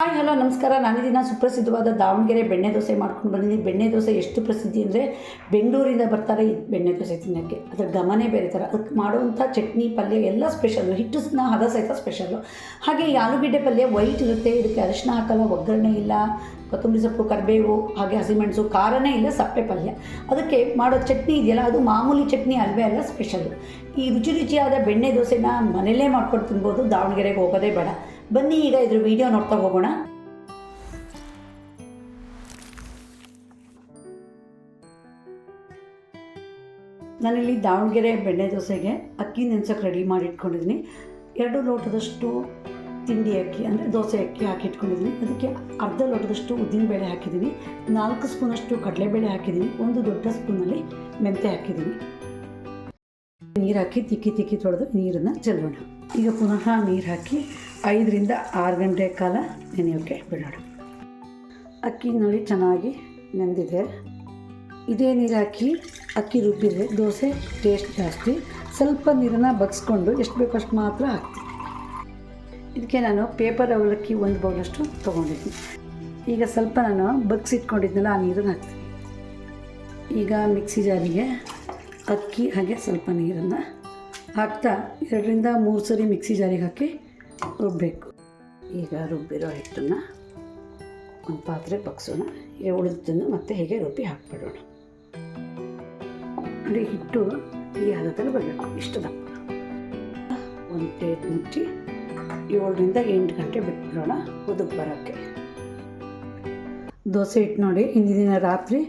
Hi hello ನಮಸ್ಕಾರ. ನಾನಿದಿನ ಸುಪ್ರಸಿದ್ಧವಾದ ದಾವಣಗೆರೆ ಬೆಣ್ಣೆ ದೋಸೆ ಮಾಡ್ಕೊಂಡು ಬಂದಿದ್ದೀನಿ. ಬೆಣ್ಣೆ ದೋಸೆ ಎಷ್ಟು ಪ್ರಸಿದ್ಧಿ ಅಂದರೆ ಬೆಂಗಳೂರಿಂದ ಬರ್ತಾರೆ ಈ ಬೆಣ್ಣೆ ದೋಸೆ ತಿನ್ನೋಕ್ಕೆ. ಅದರ ಘಮನೇ ಬೇರೆ ಥರ. ಅದಕ್ಕೆ ಮಾಡುವಂಥ ಚಟ್ನಿ ಪಲ್ಯ ಎಲ್ಲ ಸ್ಪೆಷಲ್ಲು, ಹಿಟ್ಟು ಹದ ಸಹಿತ ಸ್ಪೆಷಲ್ಲು. ಹಾಗೆ ಈ ಆಲೂಗೆಡ್ಡೆ ಪಲ್ಯ ವೈಟ್ ಇರುತ್ತೆ, ಇದಕ್ಕೆ ಅರಿಶಿನ ಹಾಕಲ್ಲ, ಒಗ್ಗರಣೆ ಇಲ್ಲ, ಕೊತ್ತಂಬರಿ ಸೊಪ್ಪು, ಕರಿಬೇವು, ಹಾಗೆ ಹಸಿಮೆಣಸು, ಖಾರನೇ ಇಲ್ಲ, ಸಪ್ಪೆ ಪಲ್ಯ. ಅದಕ್ಕೆ ಮಾಡೋ ಚಟ್ನಿ ಇದೆಯಲ್ಲ, ಅದು ಮಾಮೂಲಿ ಚಟ್ನಿ ಅಲ್ವೇ ಅಲ್ಲ, ಸ್ಪೆಷಲ್ಲು. ಈ ರುಚಿಯಾದ ಬೆಣ್ಣೆ ದೋಸೆನ ಮನೆಯಲ್ಲೇ ಮಾಡ್ಕೊಂಡು ತಿನ್ಬೋದು, ದಾವಣಗೆರೆಗೆ ಹೋಗೋದೇ ಬೇಡ. ಬನ್ನಿ ಈಗ ಇದ್ರ ವಿಡಿಯೋ ನೋಡ್ತಾ ಹೋಗೋಣ. ನಾನಿಲ್ಲಿ ದಾವಣಗೆರೆ ಬೆಣ್ಣೆ ದೋಸೆಗೆ ಅಕ್ಕಿ ನೆನೆಸೋಕೆ ರೆಡಿ ಮಾಡಿ ಇಟ್ಕೊಂಡಿದ್ದೀನಿ. 2 ಲೋಟದಷ್ಟು ತಿಂಡಿ ಅಕ್ಕಿ ಅಂದರೆ ದೋಸೆ ಅಕ್ಕಿ ಹಾಕಿಟ್ಕೊಂಡಿದ್ದೀನಿ. ಅದಕ್ಕೆ ಅರ್ಧ ಲೋಟದಷ್ಟು ಉದ್ದಿನಬೇಳೆ ಹಾಕಿದ್ದೀನಿ, 4 ಸ್ಪೂನಷ್ಟು ಕಡಲೆಬೇಳೆ ಹಾಕಿದ್ದೀನಿ, 1 ದೊಡ್ಡ ಸ್ಪೂನಲ್ಲಿ ಮೆಂತ್ಯ ಹಾಕಿದ್ದೀನಿ. ನೀರು ಹಾಕಿ ತಿಕ್ಕಿ ತೊಳೆದು ನೀರನ್ನು ಚೆಲ್ಲೋಣ. ಈಗ ಪುನಃ ನೀರು ಹಾಕಿ 5 ರಿಂದ 6 ಗಂಟೆ ಕಾಲ ನೆನೆಯೋಕ್ಕೆ ಬಿಡೋಣ. ಅಕ್ಕಿ ನೋಡಿ ಚೆನ್ನಾಗಿ ನೆಂದಿದೆ. ಇದೇ ನೀರು ಹಾಕಿ ಅಕ್ಕಿ ರುಬ್ಬಿದರೆ ದೋಸೆ ಟೇಸ್ಟ್ ಜಾಸ್ತಿ. ಸ್ವಲ್ಪ ನೀರನ್ನು ಬಗ್ಸ್ಕೊಂಡು ಎಷ್ಟು ಬೇಕೋ ಅಷ್ಟು ಮಾತ್ರ ಹಾಕ್ತೀನಿ. ಇದಕ್ಕೆ ನಾನು ಪೇಪರ್ ಅವಲಕ್ಕಿ 1 ಬೌಲಷ್ಟು ತೊಗೊಂಡಿದ್ದೀನಿ. ಈಗ ಸ್ವಲ್ಪ ನಾನು ಬಗ್ಸಿಟ್ಕೊಂಡಿದ್ನಲ್ಲ ಆ ನೀರನ್ನು ಹಾಕ್ತೀನಿ. ಈಗ ಮಿಕ್ಸಿ ಜಾರಿಗೆ ಅಕ್ಕಿ ಹಾಗೆ ಸ್ವಲ್ಪ ನೀರನ್ನು ಹಾಕ್ತಾ 2 ರಿಂದ 3 ಸರಿ ಮಿಕ್ಸಿ ಜಾರಿಗೆ ಹಾಕಿ ರುಬ್ಬಬೇಕು. ಈಗ ರುಬ್ಬಿರೋ ಹಿಟ್ಟನ್ನು ಒಂದು ಪಾತ್ರೆ ಬಗ್ಸೋಣ. ಈಗ ಉಳಿದನ್ನು ಮತ್ತೆ ಹೇಗೆ ರುಬ್ಬಿ ಹಾಕ್ಬಿಡೋಣ. ನೋಡಿ, ಹಿಟ್ಟು ಈ ಹದದಲ್ಲಿ ಬರಬೇಕು, ಇಷ್ಟು ದಪ್ಪ. ಒಂದು ಪ್ಲೇಟ್ ಮುಚ್ಚಿ 7 ರಿಂದ 8 ಗಂಟೆ ಬಿಟ್ಬಿಡೋಣ ಉದುಕ್ ಬರೋಕ್ಕೆ. ದೋಸೆ ಹಿಟ್ಟು ನೋಡಿ ಹಿಂದಿನ ದಿನ ರಾತ್ರಿ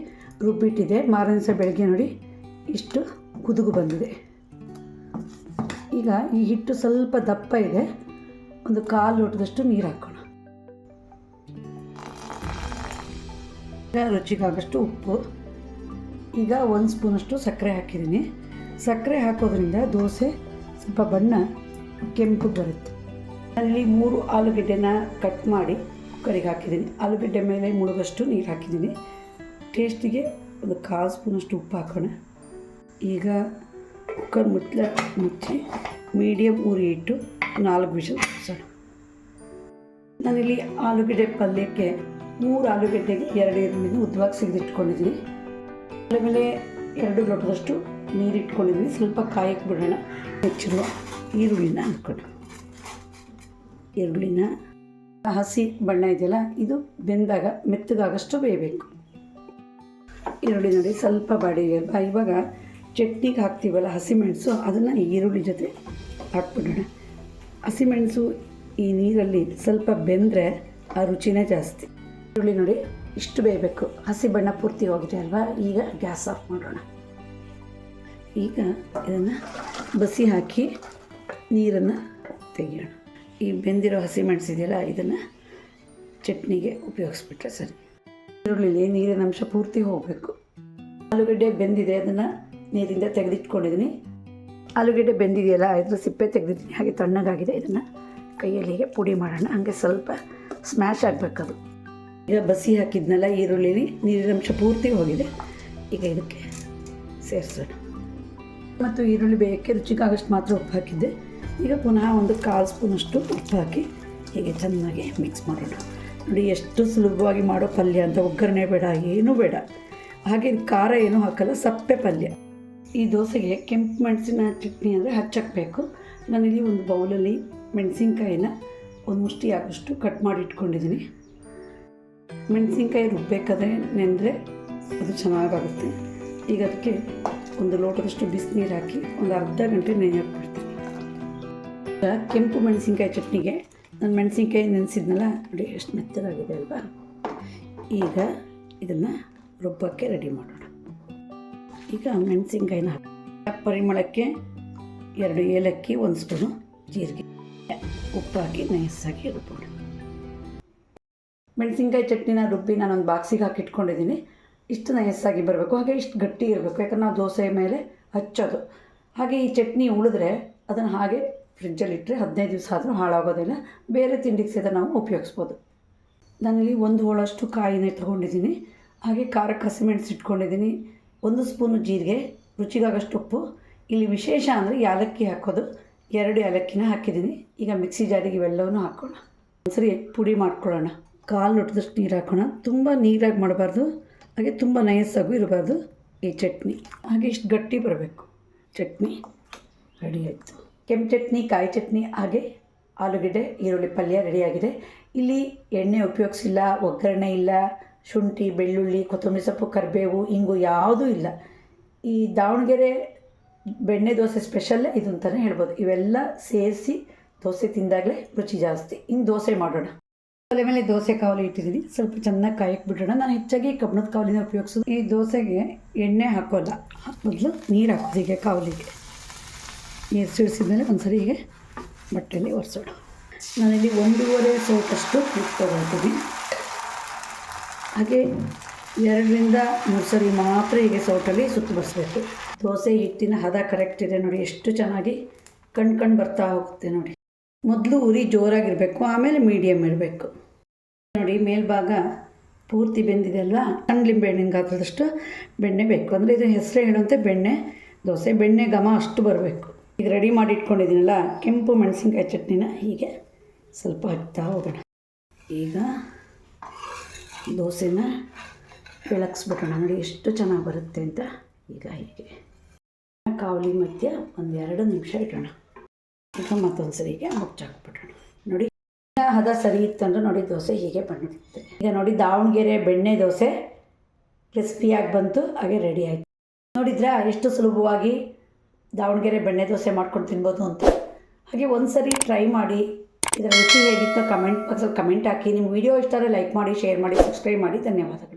ರುಬ್ಬಿಟ್ಟಿದೆ, ಮಾರನೇ ದಿವಸ ಬೆಳಗ್ಗೆ ನೋಡಿ ಇಷ್ಟು ಕುದುಗು ಬಂದಿದೆ. ಈಗ ಈ ಹಿಟ್ಟು ಸ್ವಲ್ಪ ದಪ್ಪ ಇದೆ, ಒಂದು 1/4 ಲೋಟದಷ್ಟು ನೀರು ಹಾಕೋಣ. ಈಗ ರುಚಿಗಾಗಷ್ಟು ಉಪ್ಪು, ಈಗ 1 ಸ್ಪೂನಷ್ಟು ಸಕ್ಕರೆ ಹಾಕಿದ್ದೀನಿ. ಸಕ್ಕರೆ ಹಾಕೋದ್ರಿಂದ ದೋಸೆ ಸ್ವಲ್ಪ ಬಣ್ಣ ಕೆಂಪು ಬರುತ್ತೆ. ಅಲ್ಲಿ 3 ಆಲೂಗೆಡ್ಡೆನ ಕಟ್ ಮಾಡಿ ಕುಕ್ಕರಿಗೆ ಹಾಕಿದ್ದೀನಿ. ಆಲೂಗೆಡ್ಡೆ ಮೇಲೆ ಮುಳುಗಷ್ಟು ನೀರು ಹಾಕಿದ್ದೀನಿ. ಟೇಸ್ಟಿಗೆ ಒಂದು 1/4 ಸ್ಪೂನಷ್ಟು ಉಪ್ಪು ಹಾಕೋಣ. ಈಗ ಕುಕ್ಕರ್ ಮುಚ್ಚಿ ಮೀಡಿಯಮ್ ಉರಿ ಇಟ್ಟು 4 ವಿಷಲ್ ಕೂರಿಸೋಣ. ನಾನಿಲ್ಲಿ ಆಲೂಗೆಡ್ಡೆ ಪಲ್ಯಕ್ಕೆ 3 ಆಲೂಗೆಡ್ಡೆಗೆ 2 ಈರುಳ್ಳಿನ ಉದ್ದವಾಗಿ ಸಿಗದಿಟ್ಕೊಂಡಿದ್ದೀನಿ. ಆಮೇಲೆ 2 ಲೋಟದಷ್ಟು ನೀರು ಇಟ್ಕೊಂಡಿದ್ದೀನಿ. ಸ್ವಲ್ಪ ಕಾಯಕ್ಕೆ ಬಿಡೋಣ. ಹೆಚ್ಚಿರುವ ಈರುಳ್ಳಿನ ಹಾಕೋಣ. ಈರುಳ್ಳಿನ ಹಸಿ ಬಣ್ಣ ಇದೆಯಲ್ಲ, ಇದು ಬೆಂದಾಗ ಮೆತ್ತಗಾಗಷ್ಟು ಬೇಯಬೇಕು. ಈರುಳ್ಳಿ ನೋಡಿ ಸ್ವಲ್ಪ ಬಾಡಿಗೆ ಇವಾಗ ಚಟ್ನಿಗೆ ಹಾಕ್ತೀವಲ್ಲ ಹಸಿಮೆಣಸು, ಅದನ್ನು ಈರುಳ್ಳಿ ಜೊತೆ ಹಾಕ್ಬಿಡೋಣ. ಹಸಿಮೆಣಸು ಈ ನೀರಲ್ಲಿ ಸ್ವಲ್ಪ ಬೆಂದರೆ ಆ ರುಚಿನೇ ಜಾಸ್ತಿ. ಈರುಳ್ಳಿ ನೋಡಿ ಇಷ್ಟು ಬೇಯಬೇಕು, ಹಸಿ ಬಣ್ಣ ಪೂರ್ತಿ ಹೋಗಿದೆ ಅಲ್ವಾ. ಈಗ ಗ್ಯಾಸ್ ಆಫ್ ಮಾಡೋಣ. ಈಗ ಇದನ್ನು ಬಸಿ ಹಾಕಿ ನೀರನ್ನು ತೆಗೆಯೋಣ. ಈ ಬೆಂದಿರೋ ಹಸಿಮೆಣಸು ಇದೆಯಲ್ಲ, ಇದನ್ನು ಚಟ್ನಿಗೆ ಉಪಯೋಗಿಸ್ಬಿಟ್ರೆ ಸರಿ. ಈರುಳ್ಳಿಲಿ ನೀರಿನ ಅಂಶ ಪೂರ್ತಿ ಹೋಗಬೇಕು. ಆಲೂಗಡ್ಡೆ ಬೆಂದಿದೆ, ಅದನ್ನು ನೀರಿಂದ ತೆಗೆದಿಟ್ಕೊಂಡಿದ್ದೀನಿ. ಆಲೂಗಡ್ಡೆ ಬೆಂದಿದೆಯಲ್ಲ, ಇದ್ರ ಸಿಪ್ಪೆ ತೆಗೆದಿದ್ದೀನಿ, ಹಾಗೆ ತಣ್ಣಗಾಗಿದೆ. ಇದನ್ನು ಕೈಯಲ್ಲಿ ಹೀಗೆ ಪುಡಿ ಮಾಡೋಣ. ಹಾಗೆ ಸ್ವಲ್ಪ ಸ್ಮ್ಯಾಶ್ ಆಗಬೇಕದು. ಈಗ ಬಸಿ ಹಾಕಿದ್ನಲ್ಲ ಈರುಳ್ಳಿಲಿ ನೀರಿನಂಶ ಪೂರ್ತಿ ಹೋಗಿದೆ. ಈಗ ಇದಕ್ಕೆ ಸೇರಿಸೋಣ. ಮತ್ತು ಈರುಳ್ಳಿ ಬೇಯಕ್ಕೆ ರುಚಿಗಾಗಷ್ಟು ಮಾತ್ರ ಉಪ್ಪು ಹಾಕಿದ್ದೆ. ಈಗ ಪುನಃ ಒಂದು 1/4 ಸ್ಪೂನಷ್ಟು ಉಪ್ಪು ಹಾಕಿ ಹೀಗೆ ಚೆನ್ನಾಗಿ ಮಿಕ್ಸ್ ಮಾಡೋಣ. ನೋಡಿ ಎಷ್ಟು ಸುಲಭವಾಗಿ ಮಾಡೋ ಪಲ್ಯ ಅಂತ. ಒಗ್ಗರಣೆ ಬೇಡ, ಏನೂ ಬೇಡ. ಹಾಗೆ ಖಾರ ಏನೂ ಹಾಕಲ್ಲ, ಸಪ್ಪೆ ಪಲ್ಯ. ಈ ದೋಸೆಗೆ ಕೆಂಪು ಮೆಣಸಿನ ಚಟ್ನಿ ಅಂದರೆ ಹಚ್ಚಬೇಕು. ನಾನಿಲ್ಲಿ ಒಂದು ಬೌಲಲ್ಲಿ ಮೆಣಸಿನ್ಕಾಯಿನ 1 ಮುಷ್ಟಿ ಆಗೋಷ್ಟು ಕಟ್ ಮಾಡಿ ಇಟ್ಕೊಂಡಿದ್ದೀನಿ. ಮೆಣಸಿನ್ಕಾಯಿ ರುಬ್ಬೇಕಾದ್ರೆ ನೆಂದರೆ ಅದು ಚೆನ್ನಾಗಾಗುತ್ತೆ. ಈಗ ಅದಕ್ಕೆ 1 ಲೋಟದಷ್ಟು ಬಿಸಿನೀರು ಹಾಕಿ ಒಂದು ಅರ್ಧ ಗಂಟೆ ನೆನೆಹಾಕ್ಬಿಡ್ತೀನಿ. ಈಗ ಕೆಂಪು ಮೆಣಸಿನ್ಕಾಯಿ ಚಟ್ನಿಗೆ ನಾನು ಮೆಣಸಿನ್ಕಾಯಿ ನೆನೆಸಿದ್ನಲ್ಲ, ನೋಡಿ ಎಷ್ಟು ಮೆತ್ತಗಾಗಿದೆ ಅಲ್ವಾ. ಈಗ ಇದನ್ನು ರುಬ್ಬಕ್ಕೆ ರೆಡಿ ಮಾಡೋಣ. ಈಗ ಮೆಣಸಿನ್ಕಾಯಿನ ಪರಿಮಳಕ್ಕೆ 2 ಏಲಕ್ಕಿ, 1 ಸ್ಪೂನು ಜೀರಿಗೆ, ಉಪ್ಪು ಹಾಕಿ ನೈಸಾಗಿ ರುಬ್ಬೋಣ. ಮೆಣಸಿನ್ಕಾಯಿ ಚಟ್ನಿನ ರುಬ್ಬಿ ನಾನೊಂದು ಬಾಕ್ಸಿಗೆ ಹಾಕಿ ಇಟ್ಕೊಂಡಿದ್ದೀನಿ. ಇಷ್ಟು ನೈಸಾಗಿ ಬರಬೇಕು, ಹಾಗೆ ಇಷ್ಟು ಗಟ್ಟಿ ಇರಬೇಕು, ಯಾಕಂದ್ರೆ ನಾವು ದೋಸೆ ಮೇಲೆ ಹಚ್ಚೋದು. ಹಾಗೆ ಈ ಚಟ್ನಿ ಉಳಿದ್ರೆ ಅದನ್ನು ಹಾಗೆ ಫ್ರಿಜ್ಜಲ್ಲಿಟ್ಟರೆ 15 ದಿವಸ ಆದರೂ ಹಾಳಾಗೋದಿಲ್ಲ. ಬೇರೆ ತಿಂಡಿಗೆ ಸಹಿತ ನಾವು ಉಪಯೋಗಿಸ್ಬೋದು. ನಾನಿಲ್ಲಿ 1 ಹೋಳಷ್ಟು ಕಾಯಿನ ತೊಗೊಂಡಿದ್ದೀನಿ. ಹಾಗೆ ಖಾರಕ್ಕೆ ಹಸಿಮೆಣಸು ಇಟ್ಕೊಂಡಿದ್ದೀನಿ. 1 ಸ್ಪೂನು ಜೀರಿಗೆ, ರುಚಿಗಾಗಷ್ಟು ಉಪ್ಪು. ಇಲ್ಲಿ ವಿಶೇಷ ಅಂದರೆ ಯಾಲಕ್ಕಿ ಹಾಕೋದು. 2 ಏಲಕ್ಕಿನ ಹಾಕಿದ್ದೀನಿ. ಈಗ ಮಿಕ್ಸಿ ಜಾರಿಗೆ ಇವೆಲ್ಲವನ್ನೂ ಹಾಕೋಣ. ಒಂದ್ಸರಿ ಪುಡಿ ಮಾಡ್ಕೊಳ್ಳೋಣ. ಕಾಲು ಲೋಟದಷ್ಟು ನೀರು ಹಾಕೋಣ. ತುಂಬ ನೀರಾಗಿ ಮಾಡಬಾರ್ದು, ಹಾಗೆ ತುಂಬ ನಯಸ್ಸಾಗೂ ಇರಬಾರ್ದು ಈ ಚಟ್ನಿ. ಹಾಗೆ ಇಷ್ಟು ಗಟ್ಟಿ ಬರಬೇಕು. ಚಟ್ನಿ ರೆಡಿ ಆಯಿತು. ಕೆಂಪು ಚಟ್ನಿ, ಕಾಯಿ ಚಟ್ನಿ, ಹಾಗೆ ಆಲೂಗಡ್ಡೆ ಈರುಳ್ಳಿ ಪಲ್ಯ ರೆಡಿಯಾಗಿದೆ. ಇಲ್ಲಿ ಎಣ್ಣೆ ಉಪಯೋಗಿಸಿಲ್ಲ, ಒಗ್ಗರಣೆ ಇಲ್ಲ, ಶುಂಠಿ, ಬೆಳ್ಳುಳ್ಳಿ, ಕೊತ್ತಂಬರಿ ಸೊಪ್ಪು, ಕರಿಬೇವು, ಇಂಗು ಯಾವುದೂ ಇಲ್ಲ. ಈ ದಾವಣಗೆರೆ ಬೆಣ್ಣೆ ದೋಸೆ ಸ್ಪೆಷಲ್ಲೇ ಇದು ಅಂತಲೇ ಹೇಳ್ಬೋದು. ಇವೆಲ್ಲ ಸೇರಿಸಿ ದೋಸೆ ತಿಂದಾಗಲೇ ರುಚಿ ಜಾಸ್ತಿ. ಇನ್ನು ದೋಸೆ ಮಾಡೋಣ. ಒಲೆ ಮೇಲೆ ದೋಸೆ ಕಾವಲಿ ಇಟ್ಟಿದ್ದೀನಿ. ಸ್ವಲ್ಪ ಚೆನ್ನಾಗಿ ಕಾಯಕ್ಕೆ ಬಿಡೋಣ. ನಾನು ಹೆಚ್ಚಾಗಿ ಕಬ್ಬಣದ ಕಾವಲಿನ ಉಪಯೋಗಿಸೋದು. ಈ ದೋಸೆಗೆ ಎಣ್ಣೆ ಹಾಕೋಲ್ಲ, ಬದಲು ನೀರು ಹಾಕೋದು. ಹೀಗೆ ಕಾವಲಿಗೆ ನೀರು ಸಿಡಿಸಿದ್ಮೇಲೆ ಒಂದು ಸರಿ ಹೀಗೆ ಬಟ್ಟೆಯಲ್ಲಿ ಒರೆಸೋಣ. ನಾನಿಲ್ಲಿ 1.5 ಸೌಟಷ್ಟು ಹಿಟ್ಟು ತೊಗೊಳ್ತೀನಿ. ಹಾಗೆ 2ರಿಂದ 3 ಸರಿ ಮಾತ್ರ ಹೀಗೆ ಸೌಟಲ್ಲಿ ಸುತ್ತು ಬರೆಸ್ಬೇಕು. ದೋಸೆ ಹಿಟ್ಟಿನ ಹದ ಕರೆಕ್ಟ್ ಇದೆ ನೋಡಿ, ಎಷ್ಟು ಚೆನ್ನಾಗಿ ಕಣ್ಣು ಬರ್ತಾ ಹೋಗುತ್ತೆ ನೋಡಿ. ಮೊದಲು ಉರಿ ಜೋರಾಗಿರಬೇಕು, ಆಮೇಲೆ ಮೀಡಿಯಮ್ ಇರಬೇಕು ನೋಡಿ. ಮೇಲ್ಭಾಗ ಪೂರ್ತಿ ಬೆಂದಿದೆ ಅಲ್ವಾ, ಸಣ್ಣ ಲಿಂಬೆಹಣ್ಣಿನ ಗಾತ್ರದಷ್ಟು ಬೆಣ್ಣೆ ಬೇಕು. ಅಂದರೆ ಇದು ಹೆಸರೇ ಹೇಳುವಂತೆ ಬೆಣ್ಣೆ ದೋಸೆ. ಬೆಣ್ಣೆ ಘಮ ಅಷ್ಟು ಬರಬೇಕು. ಈಗ ರೆಡಿ ಮಾಡಿ ಇಟ್ಕೊಂಡಿದ್ದೀನಲ್ಲ ಕೆಂಪು ಮೆಣಸಿನ್ಕಾಯಿ ಚಟ್ನಿನ ಹೀಗೆ ಸ್ವಲ್ಪ ಹಾಕ್ತಾ ಹೋಗೋಣ. ಈಗ ದೋಸೆನ ಬೆಳಗಿಸ್ಬಿಡೋಣ ನೋಡಿ, ಎಷ್ಟು ಚೆನ್ನಾಗಿ ಬರುತ್ತೆ ಅಂತ. ಈಗ ಹೀಗೆ ಕಾವಲಿ ಮಧ್ಯ 1-2 ನಿಮಿಷ ಇಡೋಣ. ಈಗ ಮತ್ತೊಂದು ಸರಿಗೆ ಮುಚ್ಚಾಕ್ಬಿಡೋಣ ನೋಡಿ. ಹದ ಸರಿ ಇತ್ತಂದ್ರೆ ನೋಡಿ ದೋಸೆ ಹೀಗೆ ಬಂದಿರುತ್ತೆ. ಈಗ ನೋಡಿ ದಾವಣಗೆರೆ ಬೆಣ್ಣೆ ದೋಸೆ ಕ್ರಿಸ್ಪಿಯಾಗಿ ಬಂತು, ಹಾಗೆ ರೆಡಿ ಆಯಿತು. ನೋಡಿದ್ರಾ ಎಷ್ಟು ಸುಲಭವಾಗಿ ದಾವಣಗೆರೆ ಬೆಣ್ಣೆ ದೋಸೆ ಮಾಡ್ಕೊಂಡು ತಿನ್ಬೋದು ಅಂತ. ಹಾಗೆ ಒಂದು ಸರಿ ಟ್ರೈ ಮಾಡಿ. ಇದರ ರುಚಿ ಹೇಗಿತ್ತೋ ಕಮೆಂಟ್ ಬಾಕ್ಸಲ್ಲಿ ಕಮೆಂಟ್ ಹಾಕಿ. ನಿಮ್ಮ ವಿಡಿಯೋ ಇಷ್ಟ ಆದರೆ ಲೈಕ್ ಮಾಡಿ, ಶೇರ್ ಮಾಡಿ, ಸಬ್ಸ್ಕ್ರೈಬ್ ಮಾಡಿ. ಧನ್ಯವಾದಗಳು.